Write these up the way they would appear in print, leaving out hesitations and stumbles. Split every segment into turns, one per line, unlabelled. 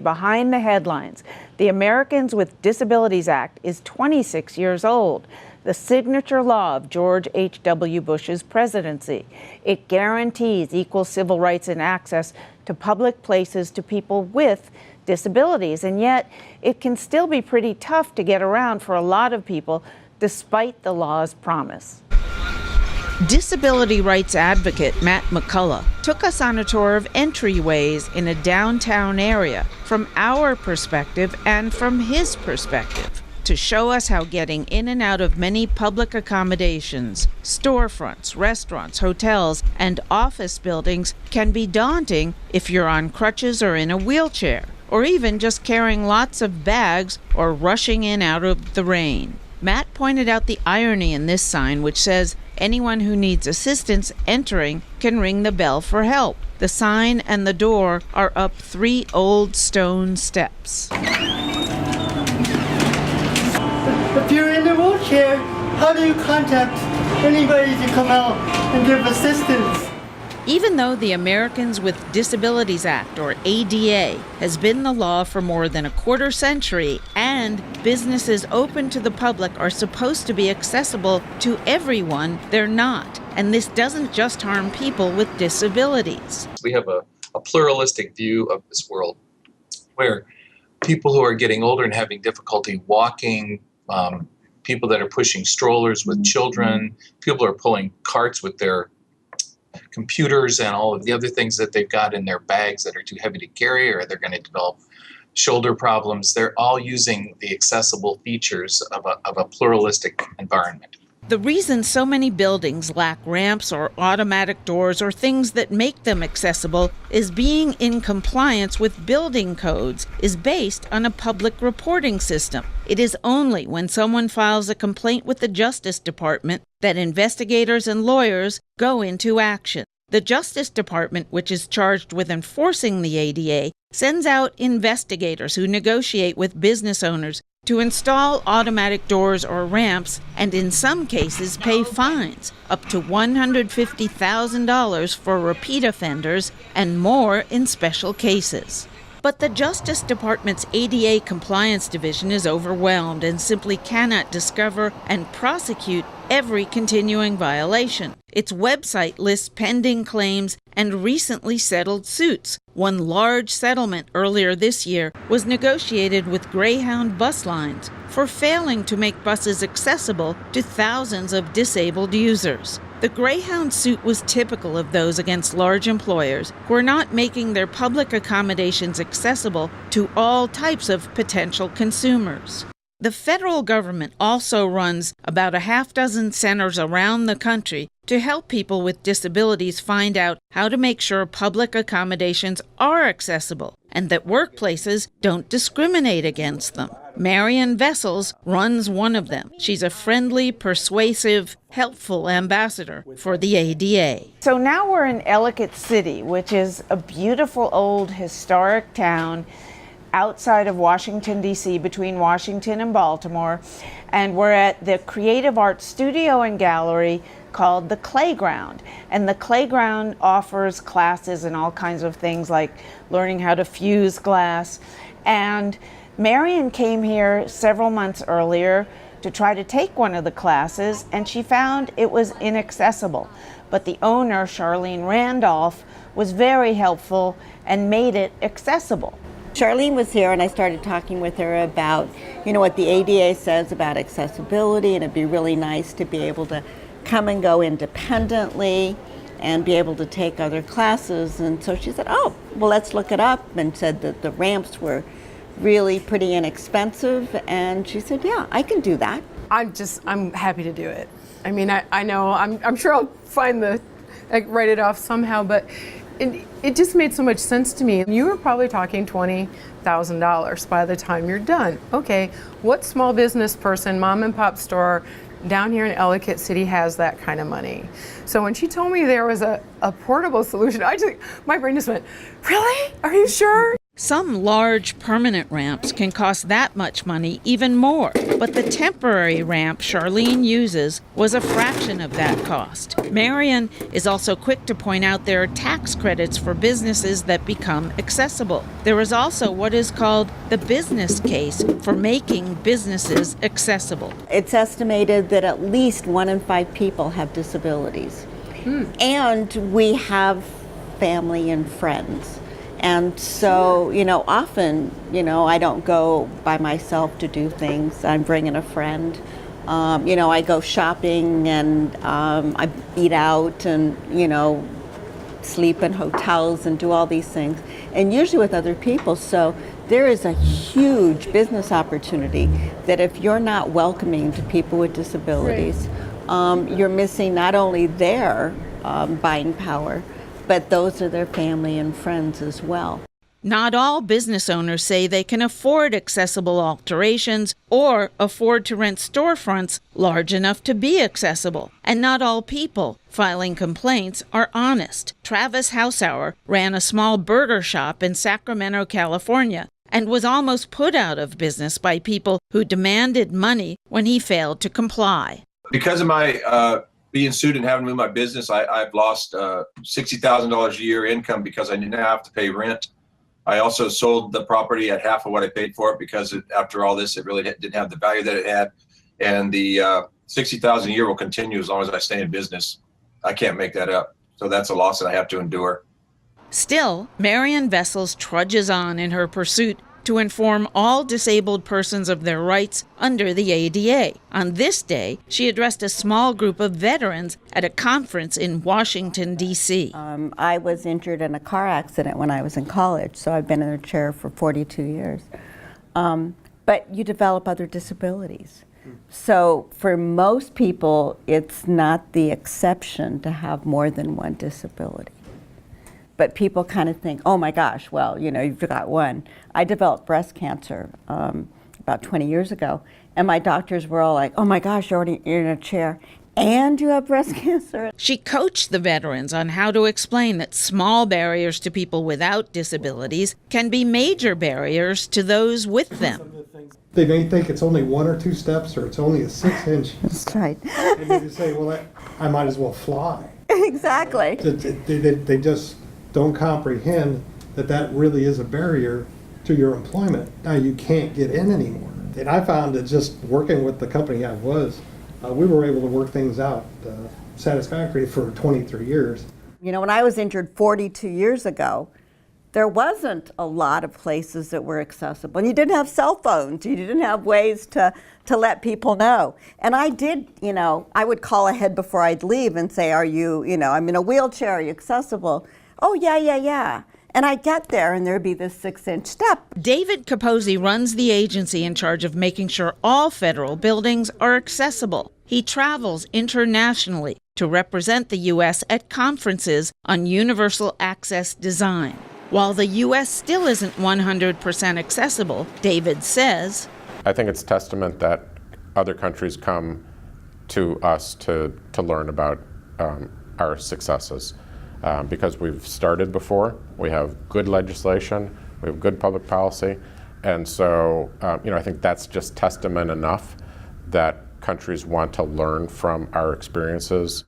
behind the headlines. The Americans with Disabilities Act is 26 years old, the signature law of George H.W. Bush's presidency. It guarantees equal civil rights and access to public places to people with disabilities, and yet it can still be pretty tough to get around for a lot of people despite the law's promise. Disability rights advocate Matt McCullough took us on a tour of entryways in a downtown area from our perspective and from his perspective to show us how getting in and out of many public accommodations, storefronts, restaurants, hotels, and office buildings can be daunting if you're on crutches or in a wheelchair, or even just carrying lots of bags or rushing in out of the rain. Matt pointed out the irony in this sign, which says anyone who needs assistance entering can ring the bell for help. The sign and the door are up 3 old stone steps.
If you're in a wheelchair, how do you contact anybody to come out and give assistance?
Even though the Americans with Disabilities Act, or ADA, has been the law for more than a quarter century, and businesses open to the public are supposed to be accessible to everyone, they're not. And this doesn't just harm people with disabilities.
We have a pluralistic view of this world where people who are getting older and having difficulty walking, people that are pushing strollers with children, people who are pulling carts with their computers and all of the other things that they've got in their bags that are too heavy to carry, or they're going to develop shoulder problems. They're all using the accessible features of a pluralistic environment.
The reason so many buildings lack ramps or automatic doors or things that make them accessible is being in compliance with building codes is based on a public reporting system. It is only when someone files a complaint with the Justice Department that investigators and lawyers go into action. The Justice Department, which is charged with enforcing the ADA, sends out investigators who negotiate with business owners to install automatic doors or ramps, and in some cases pay fines up to $150,000 for repeat offenders and more in special cases. But the Justice Department's ADA Compliance Division is overwhelmed and simply cannot discover and prosecute every continuing violation. Its website lists pending claims and recently settled suits. One large settlement earlier this year was negotiated with Greyhound bus lines for failing to make buses accessible to thousands of disabled users. The Greyhound suit was typical of those against large employers who are not making their public accommodations accessible to all types of potential consumers. The federal government also runs about a half dozen centers around the country to help people with disabilities find out how to make sure public accommodations are accessible and that workplaces don't discriminate against them. Marian Vessels runs one of them. She's a friendly, persuasive, helpful ambassador for the ADA. So now we're in Ellicott City, which is a beautiful old historic town outside of Washington, D.C., between Washington and Baltimore, and we're at the Creative Arts Studio and Gallery called the Clayground. And the Clayground offers classes and all kinds of things like learning how to fuse glass. And Marian came here several months earlier to try to take one of the classes, and she found it was inaccessible. But the owner, Charlene Randolph, was very helpful and made it accessible.
Charlene was here and I started talking with her about, what the ADA says about accessibility, and it'd be really nice to be able to come and go independently and be able to take other classes. And so she said, oh, well, let's look it up, and said that the ramps were really pretty inexpensive. And she said, yeah, I can do that.
I'm happy to do it. I mean, I know, I'm sure I'll write it off somehow, but it just made so much sense to me. You were probably talking $20,000 by the time you're done. Okay, what small business person, mom and pop store down here in Ellicott City has that kind of money? So when she told me there was a portable solution, my brain just went, really? Are you sure?
Some large permanent ramps can cost that much money, even more. But the temporary ramp Charlene uses was a fraction of that cost. Marion is also quick to point out there are tax credits for businesses that become accessible. There is also what is called the business case for making businesses accessible.
It's estimated that at least 1 in 5 people have disabilities. And we have family and friends. And so, often, I don't go by myself to do things. I'm bringing a friend. I go shopping and I eat out and, sleep in hotels and do all these things. And usually with other people. So there is a huge business opportunity that if you're not welcoming to people with disabilities, you're missing not only their buying power, but those are their family and friends as well.
Not all business owners say they can afford accessible alterations or afford to rent storefronts large enough to be accessible. And not all people filing complaints are honest. Travis Hausauer ran a small burger shop in Sacramento, California, and was almost put out of business by people who demanded money when he failed to comply.
Because of my being sued and having to move my business, I've lost $60,000 a year income because I didn't have to pay rent. I also sold the property at half of what I paid for it because after all this, it really didn't have the value that it had. And the $60,000 a year will continue as long as I stay in business. I can't make that up. So that's a loss that I have to endure.
Still, Marion Vessels trudges on in her pursuit to inform all disabled persons of their rights under the ADA. On this day, she addressed a small group of veterans at a conference in Washington, D.C.
I was injured in a car accident when I was in college, so I've been in a chair for 42 years. But you develop other disabilities. So for most people, it's not the exception to have more than one disability. But people kind of think, oh my gosh, well, you've got one. I developed breast cancer about 20 years ago, and my doctors were all like, oh my gosh, you're in a chair, and you have breast cancer.
She coached the veterans on how to explain that small barriers to people without disabilities can be major barriers to those with them.
They may think it's only 1 or 2 steps, or it's only a 6-inch.
That's right.
And they say, well, I might as well fly.
Exactly.
They just don't comprehend that really is a barrier to your employment. Now you can't get in anymore. And I found that just working with the company I was, we were able to work things out satisfactory for 23 years.
When I was injured 42 years ago, there wasn't a lot of places that were accessible. And you didn't have cell phones. You didn't have ways to let people know. And I did, I would call ahead before I'd leave and say, are you, I'm in a wheelchair, are you accessible? Oh, yeah. And I'd get there and there'd be this 6-inch step.
David Capozzi runs the agency in charge of making sure all federal buildings are accessible. He travels internationally to represent the U.S. at conferences on universal access design. While the U.S. still isn't 100% accessible, David says,
I think it's testament that other countries come to us to learn about our successes. Because we've started before, we have good legislation, we have good public policy, and so I think that's just testament enough that countries want to learn from our experiences.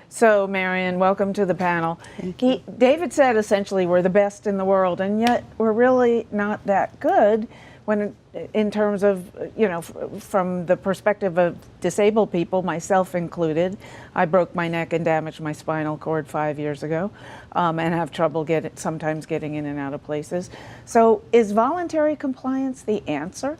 So, Marion, welcome to the panel. David said essentially we're the best in the world, and yet we're really not that good when, in terms of, from the perspective of disabled people, myself included. I broke my neck and damaged my spinal cord 5 years ago, and have trouble sometimes getting in and out of places. So is voluntary compliance the answer?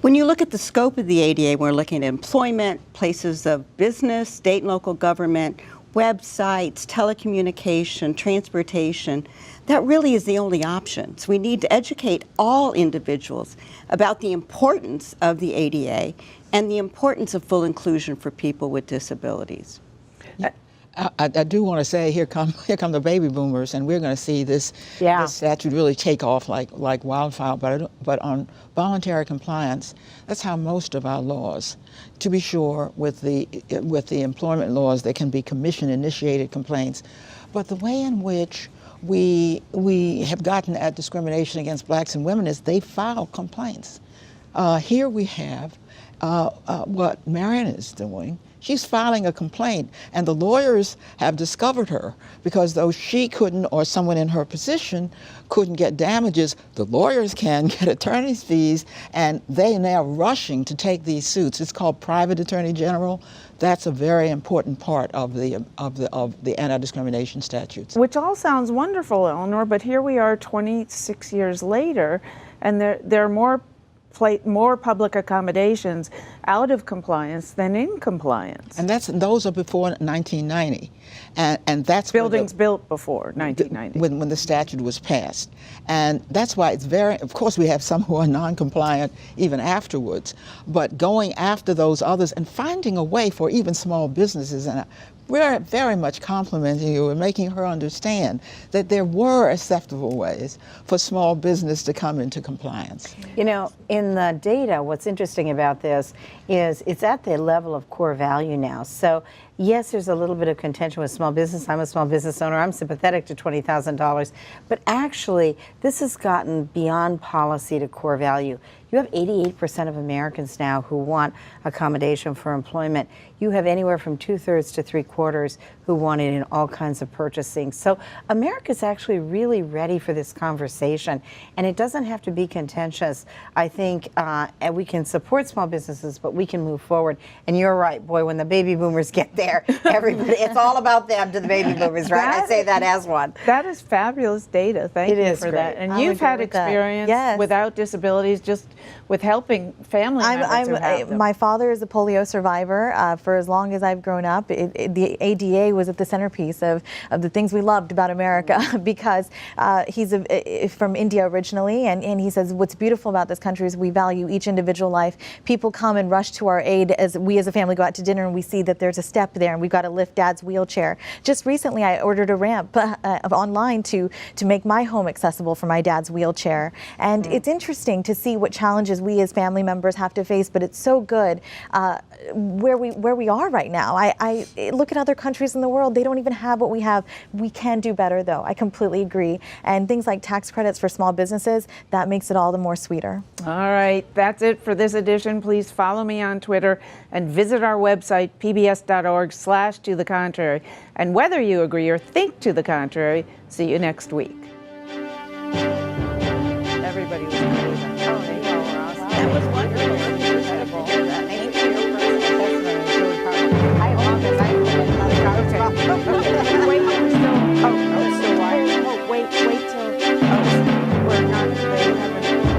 When you look at the scope of the ADA, we're looking at employment, places of business, state and local government, websites, telecommunication, transportation. That really is the only option. So we need to educate all individuals about the importance of the ADA and the importance of full inclusion for people with disabilities.
I do want to say, here come the baby boomers, and we're going to see this statute really take off like wildfire. But on voluntary compliance, that's how most of our laws. To be sure, with the employment laws, there can be commission-initiated complaints, but the way in which we have gotten at discrimination against blacks and women is they file complaints. Here we have what Marion is doing. She's filing a complaint, and the lawyers have discovered her because though she couldn't, or someone in her position couldn't get damages, the lawyers can get attorney's fees, and they are now rushing to take these suits. It's called private attorney general. That's a very important part of the anti-discrimination statutes.
Which all sounds wonderful, Eleanor, but here we are 26 years later, and there are more public accommodations out of compliance than in compliance.
And those are before 1990, and that's
buildings built before 1990
when the statute was passed, and that's why it's very. Of course, we have some who are non-compliant even afterwards, but going after those others and finding a way for even small businesses, and we're very much complimenting you and making her understand that there were acceptable ways for small business to come into compliance.
You know, in the data, what's interesting about this is it's at the level of core value now. So yes, there's a little bit of contention with small business. I'm a small business owner. I'm sympathetic to $20,000. But actually, this has gotten beyond policy to core value. You have 88% of Americans now who want accommodation for employment. You have anywhere from 2/3 to 3/4 who want it in all kinds of purchasing. So America's actually really ready for this conversation, and it doesn't have to be contentious. I think and we can support small businesses, but we can move forward. And you're right, boy, when the baby boomers get there, everybody, it's all about them to the baby boomers, right? I say that as one.
That is fabulous data. Thank you for
great.
that. And
I
you've
would
had
agree with that.
experience
Yes.
without disabilities, just with helping family members who have them.
My father is a polio survivor. For as long as I've grown up, the ADA was at the centerpiece of the things we loved about America because he's from India originally, and he says what's beautiful about this country is we value each individual life. People come and rush to our aid as we as a family go out to dinner and we see that there's a step there and we've got to lift Dad's wheelchair. Just recently I ordered a ramp online to make my home accessible for my dad's wheelchair. And it's interesting to see what challenges we as family members have to face, but it's so good where we are right now. I look at other countries in the world, they don't even have what we have. We can do better though, I completely agree. And things like tax credits for small businesses, that makes it all the more sweeter.
All right, that's it for this edition. Please follow me on Twitter and visit our website, pbs.org/to the contrary. And whether you agree or think to the contrary, see you next week.